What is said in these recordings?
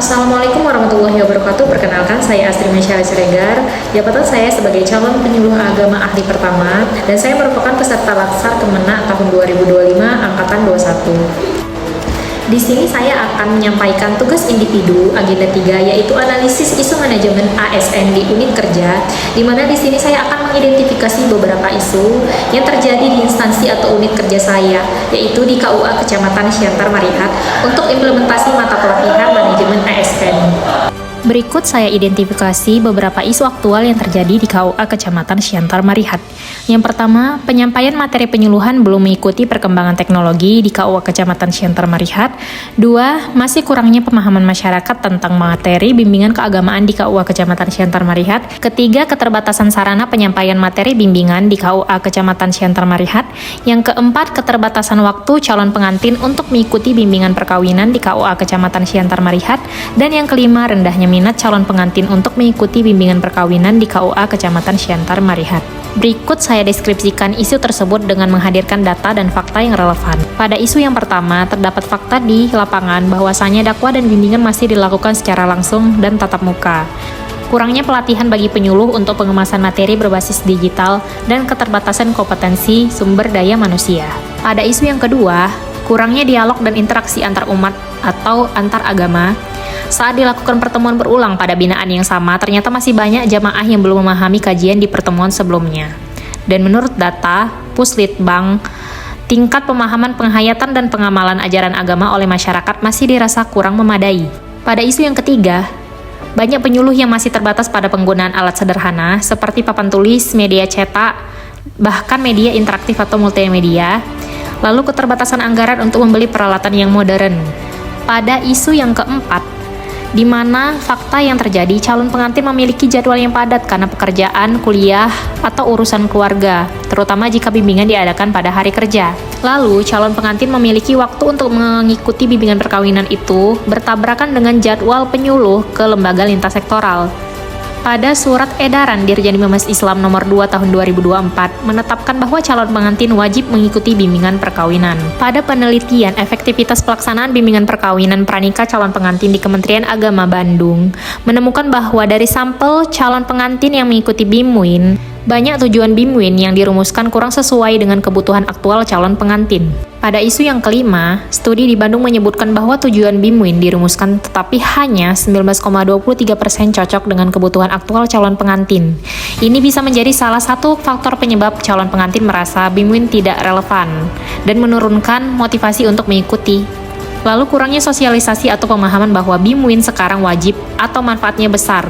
Assalamualaikum warahmatullahi wabarakatuh. Perkenalkan, saya Astri Mesyari Siregar. Jabatan saya sebagai calon penyuluh agama ahli pertama, dan saya merupakan peserta Latsar Kemenak tahun 2025 angkatan 21. Di sini saya akan menyampaikan tugas individu agenda 3, yaitu analisis isu manajemen ASN di unit kerja, di mana di sini saya akan mengidentifikasi beberapa isu yang terjadi di instansi atau unit kerja saya, yaitu di KUA Kecamatan Siantar Marihat untuk implementasi mata pelatihan manajemen ASN. Berikut saya identifikasi beberapa isu aktual yang terjadi di KUA Kecamatan Siantar Marihat. Yang pertama, penyampaian materi penyuluhan belum mengikuti perkembangan teknologi di KUA Kecamatan Siantar Marihat. 2. Masih kurangnya pemahaman masyarakat tentang materi bimbingan keagamaan di KUA Kecamatan Siantar Marihat. Ketiga, keterbatasan sarana penyampaian materi bimbingan di KUA Kecamatan Siantar Marihat. Yang keempat, keterbatasan waktu calon pengantin untuk mengikuti bimbingan perkawinan di KUA Kecamatan Siantar Marihat. Dan yang kelima, rendahnya minat calon pengantin untuk mengikuti bimbingan perkawinan di KUA Kecamatan Siantar Marihat. Berikut saya deskripsikan isu tersebut dengan menghadirkan data dan fakta yang relevan. Pada isu yang pertama, terdapat fakta di lapangan bahwasanya dakwah dan bimbingan masih dilakukan secara langsung dan tatap muka. Kurangnya pelatihan bagi penyuluh untuk pengemasan materi berbasis digital dan keterbatasan kompetensi sumber daya manusia. Pada isu yang kedua, kurangnya dialog dan interaksi antar umat atau antar agama. Saat dilakukan pertemuan berulang pada binaan yang sama, ternyata masih banyak jamaah yang belum memahami kajian di pertemuan sebelumnya. Dan menurut data Puslitbang, tingkat pemahaman penghayatan dan pengamalan ajaran agama oleh masyarakat masih dirasa kurang memadai. Pada isu yang ketiga, banyak penyuluh yang masih terbatas pada penggunaan alat sederhana seperti papan tulis, media cetak, bahkan media interaktif atau multimedia, lalu keterbatasan anggaran untuk membeli peralatan yang modern. Pada isu yang keempat, di mana fakta yang terjadi calon pengantin memiliki jadwal yang padat karena pekerjaan, kuliah, atau urusan keluarga, terutama jika bimbingan diadakan pada hari kerja. Lalu, calon pengantin memiliki waktu untuk mengikuti bimbingan perkawinan itu bertabrakan dengan jadwal penyuluh ke lembaga lintas sektoral. Pada Surat Edaran Dirjen Bimas Islam Nomor 2 Tahun 2024 menetapkan bahwa calon pengantin wajib mengikuti bimbingan perkawinan. Pada penelitian efektivitas pelaksanaan bimbingan perkawinan pranikah calon pengantin di Kementerian Agama Bandung menemukan bahwa dari sampel calon pengantin yang mengikuti BIMWIN, banyak tujuan BIMWIN yang dirumuskan kurang sesuai dengan kebutuhan aktual calon pengantin. Pada isu yang kelima, studi di Bandung menyebutkan bahwa tujuan BIMWIN dirumuskan tetapi hanya 19,23% cocok dengan kebutuhan aktual calon pengantin. Ini bisa menjadi salah satu faktor penyebab calon pengantin merasa BIMWIN tidak relevan dan menurunkan motivasi untuk mengikuti. Lalu kurangnya sosialisasi atau pemahaman bahwa BIMWIN sekarang wajib atau manfaatnya besar.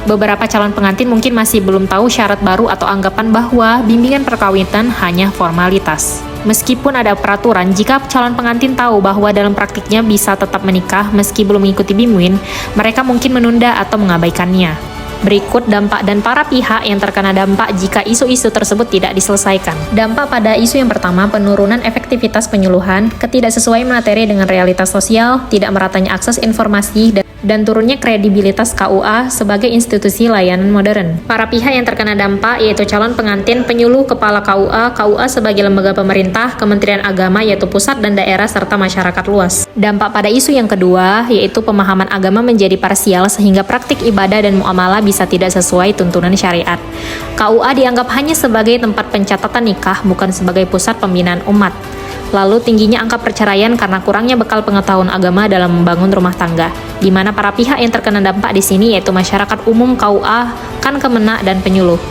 Beberapa calon pengantin mungkin masih belum tahu syarat baru atau anggapan bahwa bimbingan perkawinan hanya formalitas. Meskipun ada peraturan, jika calon pengantin tahu bahwa dalam praktiknya bisa tetap menikah meski belum mengikuti BIMWIN, mereka mungkin menunda atau mengabaikannya. Berikut dampak dan para pihak yang terkena dampak jika isu-isu tersebut tidak diselesaikan. Dampak pada isu yang pertama, penurunan efektivitas penyuluhan, ketidaksesuaian materi dengan realitas sosial, tidak meratanya akses informasi, dan turunnya kredibilitas KUA sebagai institusi layanan modern. Para pihak yang terkena dampak yaitu calon pengantin, penyuluh, kepala KUA, KUA sebagai lembaga pemerintah, Kementerian Agama yaitu pusat dan daerah, serta masyarakat luas. Dampak pada isu yang kedua yaitu pemahaman agama menjadi parsial sehingga praktik ibadah dan muamalah bisa tidak sesuai tuntunan syariat. KUA dianggap hanya sebagai tempat pencatatan nikah, bukan sebagai pusat pembinaan umat. Lalu tingginya angka perceraian karena kurangnya bekal pengetahuan agama dalam membangun rumah tangga, di mana para pihak yang terkena dampak di sini yaitu masyarakat umum, KUA, Kemenak, dan penyuluh.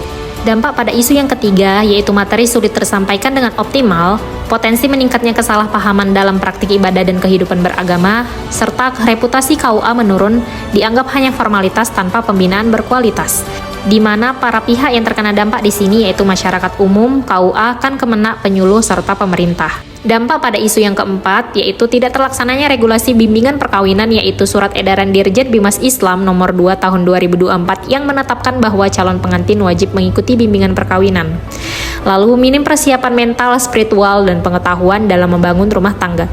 Dampak pada isu yang ketiga yaitu materi sulit tersampaikan dengan optimal, potensi meningkatnya kesalahpahaman dalam praktik ibadah dan kehidupan beragama, serta reputasi KUA menurun, dianggap hanya formalitas tanpa pembinaan berkualitas. Di mana para pihak yang terkena dampak di sini yaitu masyarakat umum, KUA, Kemenak, penyuluh, serta pemerintah. Dampak pada isu yang keempat yaitu tidak terlaksananya regulasi bimbingan perkawinan yaitu Surat Edaran Dirjen Bimas Islam Nomor 2 Tahun 2024 yang menetapkan bahwa calon pengantin wajib mengikuti bimbingan perkawinan. Lalu minim persiapan mental, spiritual, dan pengetahuan dalam membangun rumah tangga.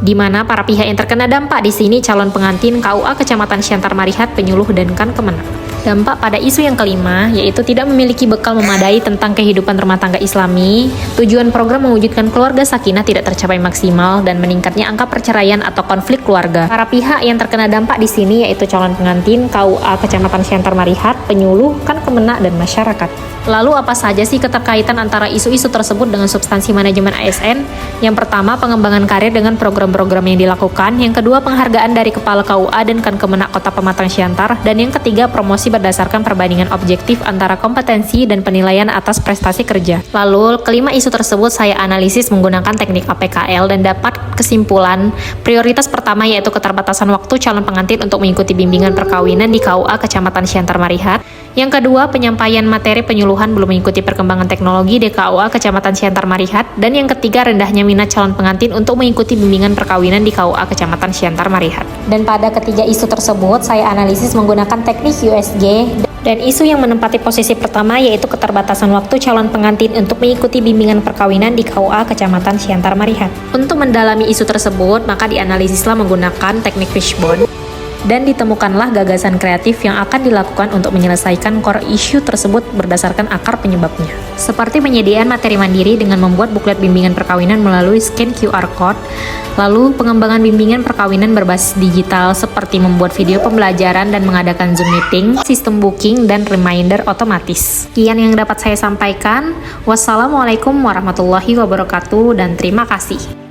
Di mana para pihak yang terkena dampak di sini calon pengantin, KUA Kecamatan Siantar Marihat, penyuluh, dan Kemenak. Dampak pada isu yang kelima, yaitu tidak memiliki bekal memadai tentang kehidupan rumah tangga Islami. Tujuan program mewujudkan keluarga sakinah tidak tercapai maksimal dan meningkatnya angka perceraian atau konflik keluarga. Para pihak yang terkena dampak di sini yaitu calon pengantin, KUA Kecamatan Siantar Marihat, penyuluh, kan Kemenak, dan masyarakat. Lalu apa saja sih keterkaitan antara isu-isu tersebut dengan substansi manajemen ASN? Yang pertama, pengembangan karir dengan program-program yang dilakukan. Yang kedua, penghargaan dari Kepala KUA dan Kan Kemenak Kota Pematang Siantar. Dan yang ketiga, promosi berdasarkan perbandingan objektif antara kompetensi dan penilaian atas prestasi kerja. Lalu, kelima isu tersebut saya analisis menggunakan teknik APKL dan dapat kesimpulan. Prioritas pertama yaitu keterbatasan waktu calon pengantin untuk mengikuti bimbingan perkawinan di KUA Kecamatan Siantar Marihat. Yang kedua, penyampaian materi penyuluhan belum mengikuti perkembangan teknologi di KUA Kecamatan Siantar Marihat. Dan yang ketiga, rendahnya minat calon pengantin untuk mengikuti bimbingan perkawinan di KUA Kecamatan Siantar Marihat. Dan pada ketiga isu tersebut, saya analisis menggunakan teknik USG. Dan isu yang menempati posisi pertama yaitu keterbatasan waktu calon pengantin untuk mengikuti bimbingan perkawinan di KUA Kecamatan Siantar Marihat. Untuk mendalami isu tersebut, maka dianalisislah menggunakan teknik fishbone. Dan ditemukanlah gagasan kreatif yang akan dilakukan untuk menyelesaikan core issue tersebut berdasarkan akar penyebabnya. Seperti penyediaan materi mandiri dengan membuat buklet bimbingan perkawinan melalui scan QR Code, lalu pengembangan bimbingan perkawinan berbasis digital seperti membuat video pembelajaran dan mengadakan Zoom meeting, sistem booking, dan reminder otomatis. Sekian yang dapat saya sampaikan. Wassalamualaikum warahmatullahi wabarakatuh dan terima kasih.